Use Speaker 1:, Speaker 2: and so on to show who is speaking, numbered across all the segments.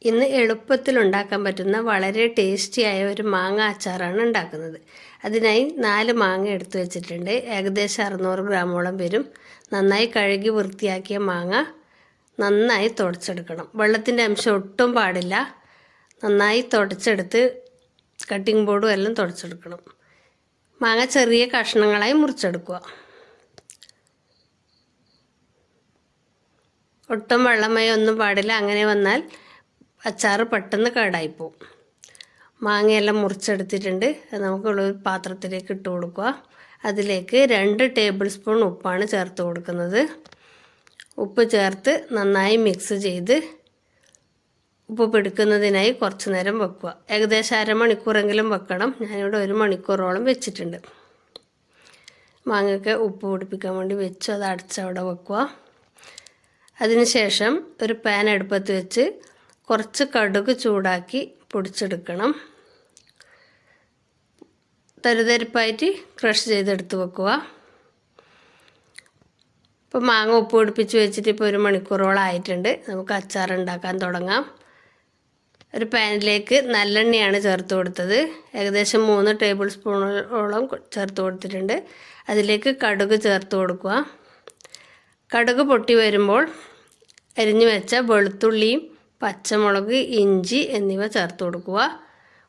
Speaker 1: ഇന്ന് എളുപ്പത്തിൽ ഉണ്ടാക്കാൻ പറ്റുന്ന വളരെ ടേസ്റ്റിയായ ഒരു മാങ്ങ അച്ചാറാണ് ഉണ്ടാക്കുന്നത്. അതിനായി 4 മാങ്ങ എടുത്തു വെച്ചിട്ടുണ്ട്. ഏകദേശം 600 ഗ്രാമോളം വരും. നന്നായി കഴുകി വൃത്തിയാക്കിയ മാങ്ങ നന്നായി തുടച്ചെടുക്കണം. വെള്ളത്തിൻ്റെ അംശം ഒട്ടും പാടില്ല. നന്നായി തുടച്ചെടുത്ത് കട്ടിംഗ് ബോർഡും എല്ലാം തുടച്ചെടുക്കണം. മാങ്ങ ചെറിയ കഷ്ണങ്ങളായി മുറിച്ചെടുക്കുക. ഒട്ടും വെള്ളമയം ഒന്നും പാടില്ല. അങ്ങനെ വന്നാൽ അച്ചാർ പെട്ടെന്ന് കേടായിപ്പോവും. മാങ്ങയെല്ലാം മുറിച്ചെടുത്തിട്ടുണ്ട്. അത് നമുക്കുള്ള ഒരു പാത്രത്തിലേക്ക് ഇട്ട് കൊടുക്കുക. അതിലേക്ക് 2 ടേബിൾ സ്പൂൺ ഉപ്പാണ് ചേർത്ത് കൊടുക്കുന്നത്. ഉപ്പ് ചേർത്ത് നന്നായി മിക്സ് ചെയ്ത് ഉപ്പ് പിടിക്കുന്നതിനായി കുറച്ച് നേരം വെക്കുക. ഏകദേശം അരമണിക്കൂറെങ്കിലും വെക്കണം. ഞാനിവിടെ 1 മണിക്കൂറോളം വെച്ചിട്ടുണ്ട്. മാങ്ങയ്ക്ക് ഉപ്പ് പിടിപ്പിക്കാൻ വേണ്ടി വെച്ച് അത് അടച്ചവിടെ വെക്കുക. അതിനുശേഷം ഒരു പാൻ അടുപ്പത്ത് വെച്ച് കുറച്ച് കടുക് ചൂടാക്കി പൊടിച്ചെടുക്കണം. തരിതരിപ്പായിട്ട് ക്രഷ് ചെയ്തെടുത്ത് വെക്കുക. ഇപ്പോൾ മാങ്ങ ഉപ്പ് പിടിപ്പിച്ച് വെച്ചിട്ട് ഇപ്പോൾ 1 മണിക്കൂറോളം ആയിട്ടുണ്ട്. നമുക്ക് അച്ചാർ ഉണ്ടാക്കാൻ തുടങ്ങാം. ഒരു പാനിലേക്ക് നല്ലെണ്ണയാണ് ചേർത്ത് കൊടുത്തത്. ഏകദേശം 3 ടേബിൾ സ്പൂണോളം ചേർത്ത് കൊടുത്തിട്ടുണ്ട്. അതിലേക്ക് കടുക് ചേർത്ത് കൊടുക്കുക. കടുക് പൊട്ടി വരുമ്പോൾ അരിഞ്ഞു വെച്ച വെളുത്തുള്ളിയും പച്ചമുളക്, ഇഞ്ചി എന്നിവ ചേർത്ത് കൊടുക്കുക.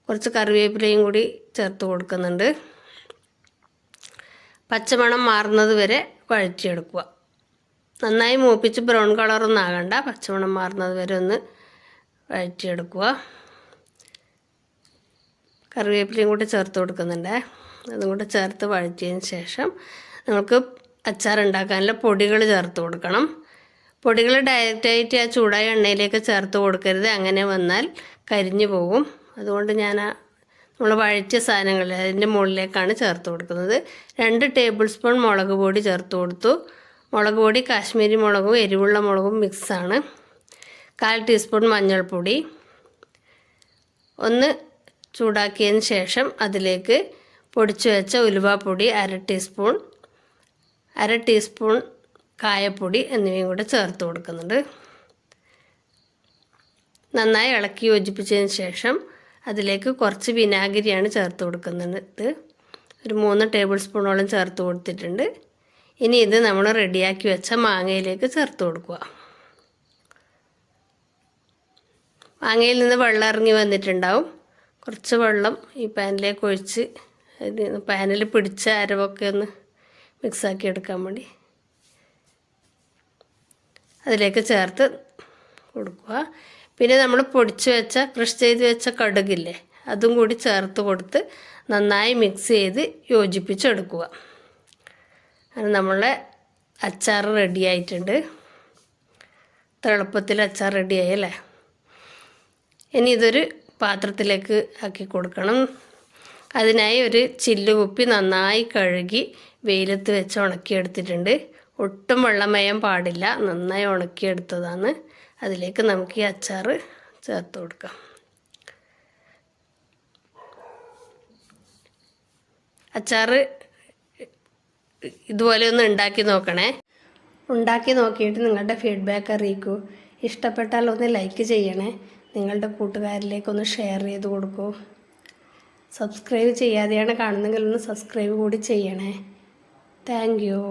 Speaker 1: കുറച്ച് കറിവേപ്പിലയും കൂടി ചേർത്ത് കൊടുക്കുന്നുണ്ട്. പച്ചമണം മാറുന്നത് വരെ വഴറ്റിയെടുക്കുക. നന്നായി മൂപ്പിച്ച് ബ്രൗൺ കളറൊന്നും ആകണ്ട. പച്ചമണം മാറുന്നത് വരെ ഒന്ന് വഴറ്റിയെടുക്കുക. കറിവേപ്പിലയും കൂടി ചേർത്ത് കൊടുക്കുന്നുണ്ട്. അതും കൂടി ചേർത്ത് വഴറ്റിയതിന് ശേഷം നമുക്ക് അച്ചാർ ഉണ്ടാക്കാനുള്ള പൊടികൾ ചേർത്ത് കൊടുക്കണം. പൊടികൾ ഡയറക്റ്റായിട്ട് ആ ചൂടായ എണ്ണയിലേക്ക് ചേർത്ത് കൊടുക്കരുത്. അങ്ങനെ വന്നാൽ കരിഞ്ഞു പോകും. അതുകൊണ്ട് ഞാൻ നമ്മൾ വഴറ്റിയ സാധനങ്ങൾ അതിൻ്റെ മുകളിലേക്കാണ് ചേർത്ത് കൊടുക്കുന്നത്. 2 ടേബിൾ സ്പൂൺ മുളക് പൊടി ചേർത്ത് കൊടുത്തു. മുളക് പൊടി കാശ്മീരി മുളകും എരിവുള്ള മുളകും മിക്സാണ്. 1/4 ടീസ്പൂൺ മഞ്ഞൾപ്പൊടി. ഒന്ന് ചൂടാക്കിയതിന് ശേഷം അതിലേക്ക് പൊടിച്ചു വെച്ച ഉലുവാപ്പൊടി 1/2 ടീസ്പൂൺ, 1/2 ടീസ്പൂൺ കായപ്പൊടി എന്നിവയും കൂടെ ചേർത്ത് കൊടുക്കുന്നുണ്ട്. നന്നായി ഇളക്കി യോജിപ്പിച്ചതിന് ശേഷം അതിലേക്ക് കുറച്ച് വിനാഗിരിയാണ് ചേർത്ത് കൊടുക്കുന്നത്. ഒരു 3 ടേബിൾ സ്പൂണോളം ചേർത്ത് കൊടുത്തിട്ടുണ്ട്. ഇനി ഇത് നമ്മൾ റെഡിയാക്കി വെച്ച മാങ്ങയിലേക്ക് ചേർത്ത് കൊടുക്കുക. മാങ്ങയിൽ നിന്ന് വെള്ളം ഇറങ്ങി വന്നിട്ടുണ്ടാവും. കുറച്ച് വെള്ളം ഈ പാനിലേക്ക് ഒഴിച്ച് പാനിൽ പിടിച്ച അരവൊക്കെ ഒന്ന് മിക്സാക്കി എടുക്കാൻ വേണ്ടി അതിലേക്ക് ചേർത്ത് കൊടുക്കുക. പിന്നെ നമ്മൾ പൊടിച്ച് വെച്ച ക്രഷ് ചെയ്ത് വെച്ച കടുകില്ലേ, അതും കൂടി ചേർത്ത് കൊടുത്ത് നന്നായി മിക്സ് ചെയ്ത് യോജിപ്പിച്ചെടുക്കുക. അങ്ങനെ നമ്മളെ അച്ചാർ റെഡി ആയിട്ടുണ്ട്. എളുപ്പത്തിൽ അച്ചാർ റെഡിയായി അല്ലേ. ഇനി ഇതൊരു പാത്രത്തിലേക്ക് ആക്കി കൊടുക്കണം. അതിനായി ഒരു ചില്ല് കുപ്പി നന്നായി കഴുകി വെയിലത്ത് വെച്ച് ഉണക്കിയെടുത്തിട്ടുണ്ട്. ഒട്ടും വെള്ളമയം പാടില്ല. നന്നായി ഉണക്കിയെടുത്തതാണ്. അതിലേക്ക് നമുക്ക് ഈ അച്ചാർ ചേർത്ത് കൊടുക്കാം. അച്ചാർ ഇതുപോലെ ഒന്ന് ഉണ്ടാക്കി നോക്കണേ. ഉണ്ടാക്കി നോക്കിയിട്ട് നിങ്ങളുടെ ഫീഡ്ബാക്ക് അറിയിക്കൂ. ഇഷ്ടപ്പെട്ടാൽ ഒന്ന് ലൈക്ക് ചെയ്യണേ. നിങ്ങളുടെ കൂട്ടുകാരിലേക്കൊന്ന് ഷെയർ ചെയ്ത് കൊടുക്കൂ. സബ്സ്ക്രൈബ് ചെയ്യാതെയാണ് കാണുന്നതെങ്കിൽ ഒന്ന് സബ്സ്ക്രൈബ് കൂടി ചെയ്യണേ. Thank you.